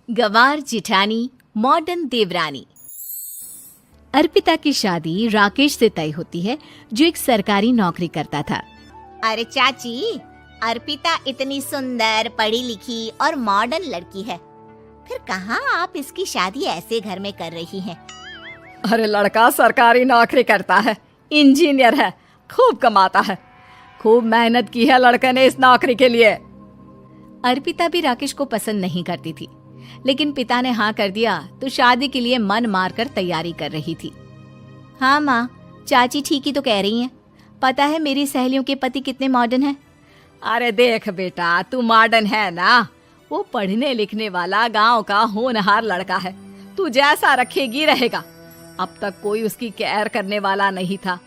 गंवार जिठानी modern देवरानी। अर्पिता की शादी राकेश से तय होती है, जो एक सरकारी नौकरी करता था। अरे चाची, अर्पिता इतनी सुंदर, पढ़ी लिखी और मॉडर्न लड़की है, फिर कहाँ आप इसकी शादी ऐसे घर में कर रही हैं? अरे लड़का सरकारी नौकरी करता है, इंजीनियर है, खूब कमाता है, खूब मेहनत की है लड़के ने इस नौकरी के लिए। अर्पिता भी राकेश को पसंद नहीं करती थी, लेकिन पिता ने हाँ कर दिया तो शादी के लिए मन मारकर तैयारी कर रही थी। हाँ माँ, चाची ठीक ही तो कह रही हैं। पता है मेरी सहेलियों के पति कितने मॉडर्न हैं। अरे देख बेटा, तू मॉडर्न है ना, वो पढ़ने लिखने वाला गांव का होनहार लड़का है, तू जैसा रखेगी रहेगा। अब तक कोई उसकी केयर करने वाला नहीं था,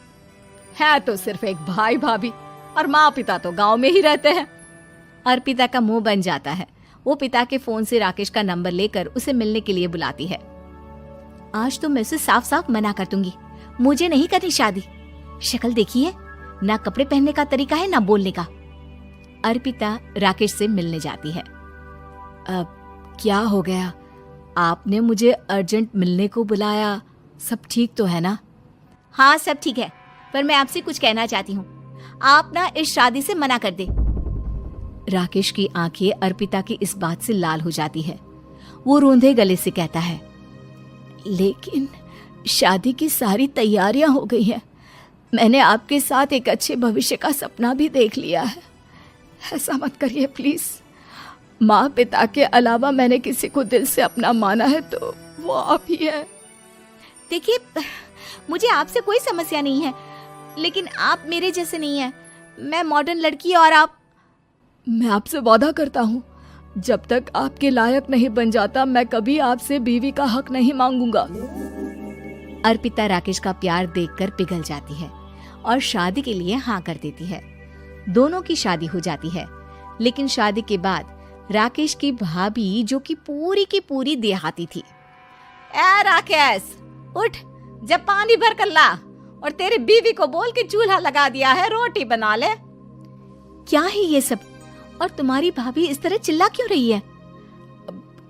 है तो सिर्फ एक भाई भाभी, और माँ पिता तो गांव में ही रहते हैं। अर्पिता का मुंह बन जाता है। वो पिता के फोन से राकेश का नंबर लेकर उसे मिलने के लिए बुलाती है। आज तो मैं उसे साफ साफ मना कर दूंगी, मुझे नहीं करनी शादी। शक्ल देखी है ना, कपड़े पहनने का तरीका है ना बोलने का। अर्पिता राकेश से मिलने जाती है। अब क्या हो गया, आपने मुझे अर्जेंट मिलने को बुलाया, सब ठीक तो है ना? हाँ सब ठीक है, पर मैं आपसे कुछ कहना चाहती हूँ। आप ना इस शादी से मना कर दे। राकेश की आंखें अर्पिता की इस बात से लाल हो जाती है। वो रोंधे गले से कहता है, लेकिन शादी की सारी तैयारियां हो गई हैं। मैंने आपके साथ एक अच्छे भविष्य का सपना भी देख लिया है। ऐसा मत करिए प्लीज। माँ पिता के अलावा मैंने किसी को दिल से अपना माना है तो वो आप ही है। देखिए, मुझे आपसे कोई समस्या नहीं है, लेकिन आप मेरे जैसे नहीं हैं। मैं मॉडर्न लड़की और आप। मैं आपसे वादा करता हूँ, जब तक आपके लायक नहीं बन जाता मैं कभी आपसे बीवी का हक नहीं मांगूंगा। अर्पिता राकेश का प्यार देखकर पिघल जाती है और शादी के लिए हाँ कर देती है। दोनों की शादी हो जाती है, लेकिन शादी के बाद राकेश की भाभी, जो कि पूरी देहाती थी। ए राकेश, उठ, जब पानी भर कर ला और तेरी बीवी को बोल के चूल्हा लगा दिया है, रोटी बना ले। क्या है ये सब? और तुम्हारी भाभी इस तरह चिल्ला क्यों रही है?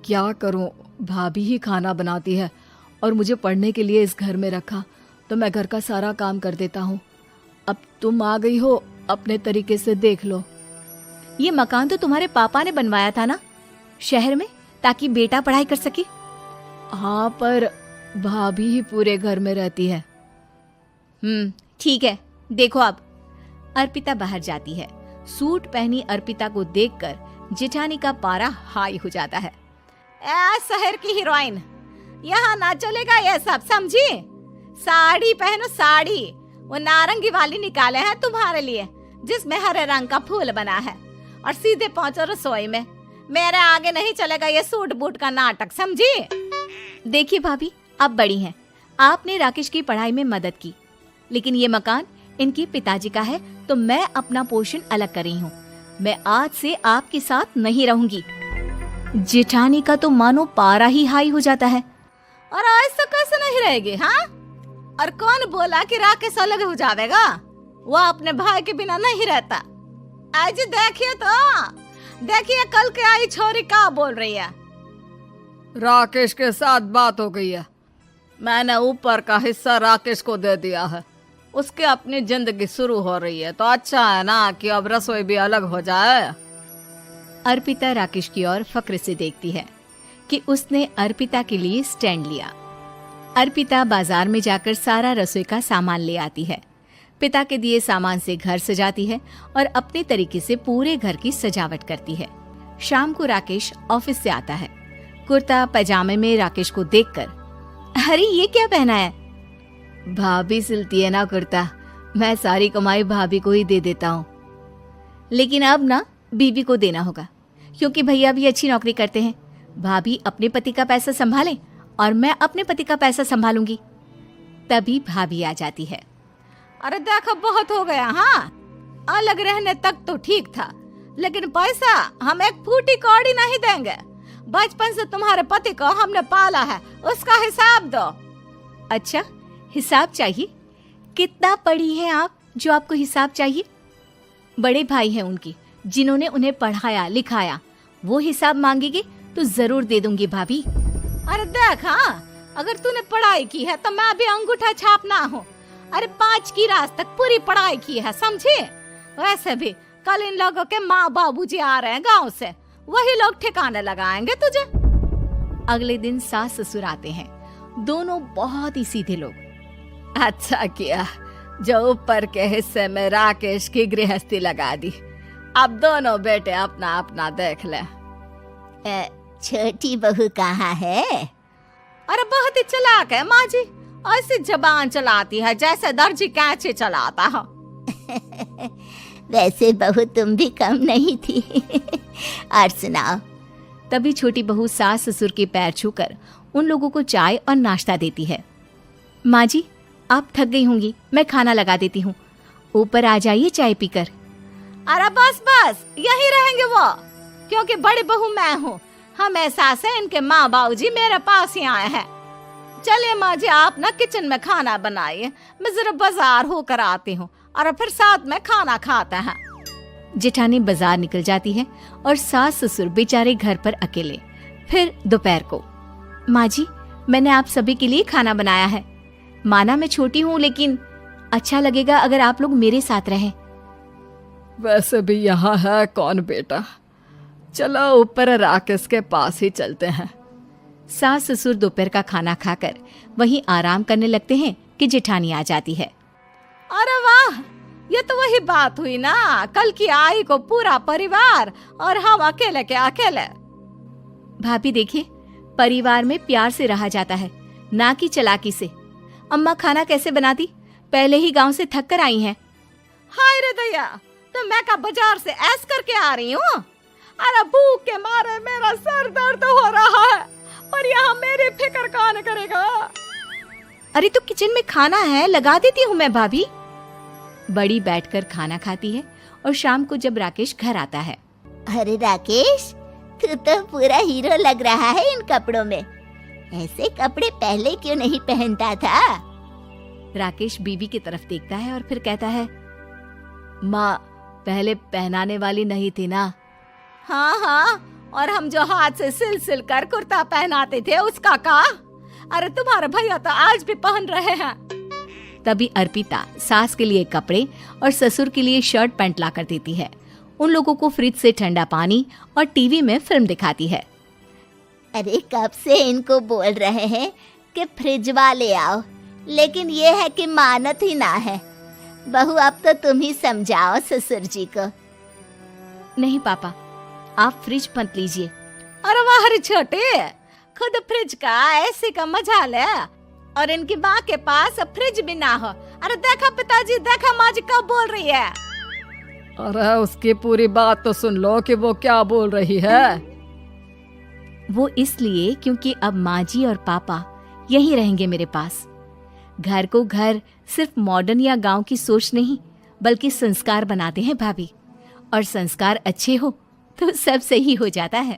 क्या करूं, भाभी ही खाना बनाती है और मुझे पढ़ने के लिए इस घर में रखा, तो मैं घर का सारा काम कर देता हूँ। अब तुम आ गई हो, अपने तरीके से देख लो। ये मकान तो तुम्हारे पापा ने बनवाया था ना शहर में, ताकि बेटा पढ़ाई कर सके। हाँ, पर भाभी ही पूरे घर में रहती है। ठीक है, देखो अब। अर्पिता बाहर जाती है। सूट पहनी अर्पिता को देखकर जेठानी का पारा हाई हो जाता है। ए शहर की हीरोइन, यहाँ ना चलेगा ये सब, समझी? साड़ी पहनो, साड़ी। वो नारंगी वाली निकाले हैं तुम्हारे लिए, जिसमें हरे रंग का फूल बना है, और सीधे पहुंचो रसोई में। मेरे आगे नहीं चलेगा ये सूट बूट का नाटक, समझी? देखिए भाभी, आप बड़ी हैं, आपने राकेश की पढ़ाई में मदद की, लेकिन ये मकान इनके पिताजी का है, तो मैं अपना पोर्शन अलग कर रही हूँ। मैं आज से आपके साथ नहीं रहूंगी। जेठानी का तो मानो पारा ही हाई हो जाता है। और ऐसा कैसे नहीं रहेगी? हाँ, और कौन बोला कि राकेश अलग हो जाएगा? वो अपने भाई के बिना नहीं रहता। आज देखिए तो, देखिए कल के आई छोरी क्या बोल रही है। राकेश के साथ बात हो गई है, मैंने ऊपर का हिस्सा राकेश को दे दिया है। उसकी अपनी जिंदगी शुरू हो रही है, तो अच्छा है ना कि अब रसोई भी अलग हो जाए। अर्पिता राकेश की ओर फक्र से देखती है कि उसने अर्पिता के लिए स्टैंड लिया। अर्पिता बाजार में जाकर सारा रसोई का सामान ले आती है। पिता के दिए सामान से घर सजाती है और अपने तरीके से पूरे घर की सजावट करती है। शाम को राकेश ऑफिस से आता है। कुर्ता पैजामे में राकेश को देखकर, अरे ये क्या पहना है? भाभी सिलती है ना कुर्ता, मैं सारी कमाई भाभी को ही दे देता हूँ। लेकिन अब ना बीवी को देना होगा, क्योंकि भैया भी अच्छी नौकरी करते हैं। भाभी अपने पति का पैसा संभालें और मैं अपने पति का पैसा संभालूंगी। तभी भाभी आ जाती है। अरे देखो, बहुत हो गया। हाँ, अलग रहने तक तो ठीक था, लेकिन पैसा हम एक फूटी कौड़ी नहीं देंगे। बचपन से तुम्हारे पति को हमने पाला है, उसका हिसाब दो। अच्छा, हिसाब चाहिए? कितना पढ़ी है आप जो आपको हिसाब चाहिए? बड़े भाई हैं उनकी, जिन्होंने उन्हें पढ़ाया लिखाया, वो हिसाब मांगेंगे तो जरूर दे दूंगी भाभी। अरे देख, हाँ, अगर तूने पढ़ाई की है तो मैं भी अंगूठा छापना हूँ। अरे 5 की क्लास तक पूरी पढ़ाई की है, समझे? वैसे भी कल इन लोगों के माँ बाबूजी आ रहे हैं गांव से, वही लोग ठिकाने लगाएंगे तुझे। अगले दिन सास ससुर आते हैं, दोनों बहुत ही सीधे लोग। अच्छा किया जो ऊपर के हिस्से में राकेश की गृहस्थी लगा दी। अब दोनों बेटे अपना अपना देख ले। छोटी बहू कहाँ है? अरे बहुत ही चालाक है माँ जी, ऐसी जबान चलाती है जैसे दर्जी कैंची चलाता है। वैसे बहू तुम भी कम नहीं थी। और सुनाओ। तभी छोटी बहू सास ससुर के पैर छूकर उन लोगों को चाय और नाश्ता देती है। माँ जी, आप थक गई होंगी, मैं खाना लगा देती हूँ, ऊपर आ जाइए चाय पीकर। अरे बस बस, यही रहेंगे वो, क्योंकि बड़ी बहू मैं हूँ। हम एहसास है इनके माँ बाबूजी मेरे पास ही आए हैं। चलिए माँ जी, आप ना किचन में खाना बनाइए, मैं जरा बाजार होकर आती हूँ और फिर साथ में खाना खाते हैं। जेठानी बाजार निकल जाती है और सास ससुर बेचारे घर पर अकेले। फिर दोपहर को, माँ जी, मैंने आप सभी के लिए खाना बनाया है। माना मैं छोटी हूँ, लेकिन अच्छा लगेगा अगर आप लोग मेरे साथ रहें। वैसे भी यहाँ है कौन बेटा, चलो ऊपर राकेश के पास ही चलते हैं। सास ससुर दोपहर का खाना खाकर वहीं आराम करने लगते हैं कि जेठानी आ जाती है। अरे वाह, ये तो वही बात हुई ना, कल की आई को पूरा परिवार और हम अकेले के अकेले। भाभी देखिए, परिवार में प्यार से रहा जाता है, ना कि चालाकी से। अम्मा खाना कैसे बनाती, पहले ही गांव से थक कर आई हैं। हाय रे दया, तो मैं का बाजार से ऐस करके आ रही हूँ। अरे भूख के मारे मेरा सर दर्द हो रहा है और यहाँ मेरी फिक्र कौन करेगा। अरे तो किचन में खाना है, लगा देती हूँ मैं भाभी। बड़ी बैठकर खाना खाती है और शाम को जब राकेश घर आता है। अरे राकेश, तू तो पूरा हीरो लग रहा है इन कपड़ों में। ऐसे कपड़े पहले क्यों नहीं पहनता था? राकेश बीवी की तरफ देखता है और फिर कहता है, माँ पहले पहनाने वाली नहीं थी ना। हाँ हाँ, और हम जो हाथ से सिल सिल कर कुर्ता पहनाते थे उसका का? अरे तुम्हारे भैया तो आज भी पहन रहे हैं। तभी अर्पिता सास के लिए कपड़े और ससुर के लिए शर्ट पैंट ला कर देती है। उन लोगों को फ्रिज से ठंडा पानी और टीवी में फिल्म दिखाती है। अरे कब से इनको बोल रहे हैं कि फ्रिज वाले आओ, लेकिन ये है कि मानत ही ना है। बहू, अब तो तुम ही समझाओ ससुर जी को। नहीं पापा, आप फ्रिज मत लीजिए। अरे वाह रे छोटे, खुद फ्रिज का ऐसे का मजा ले, और इनकी माँ के पास फ्रिज भी ना हो। अरे देखा पिताजी, देखा माँ जी कब बोल रही है। अरे उसकी पूरी बात तो सुन लो कि वो क्या बोल रही है। वो इसलिए क्योंकि अब माँ जी और पापा यहीं रहेंगे मेरे पास। घर को घर सिर्फ मॉडर्न या गांव की सोच नहीं, बल्कि संस्कार बनाते हैं भाभी, और संस्कार अच्छे हो तो सब सही हो जाता है।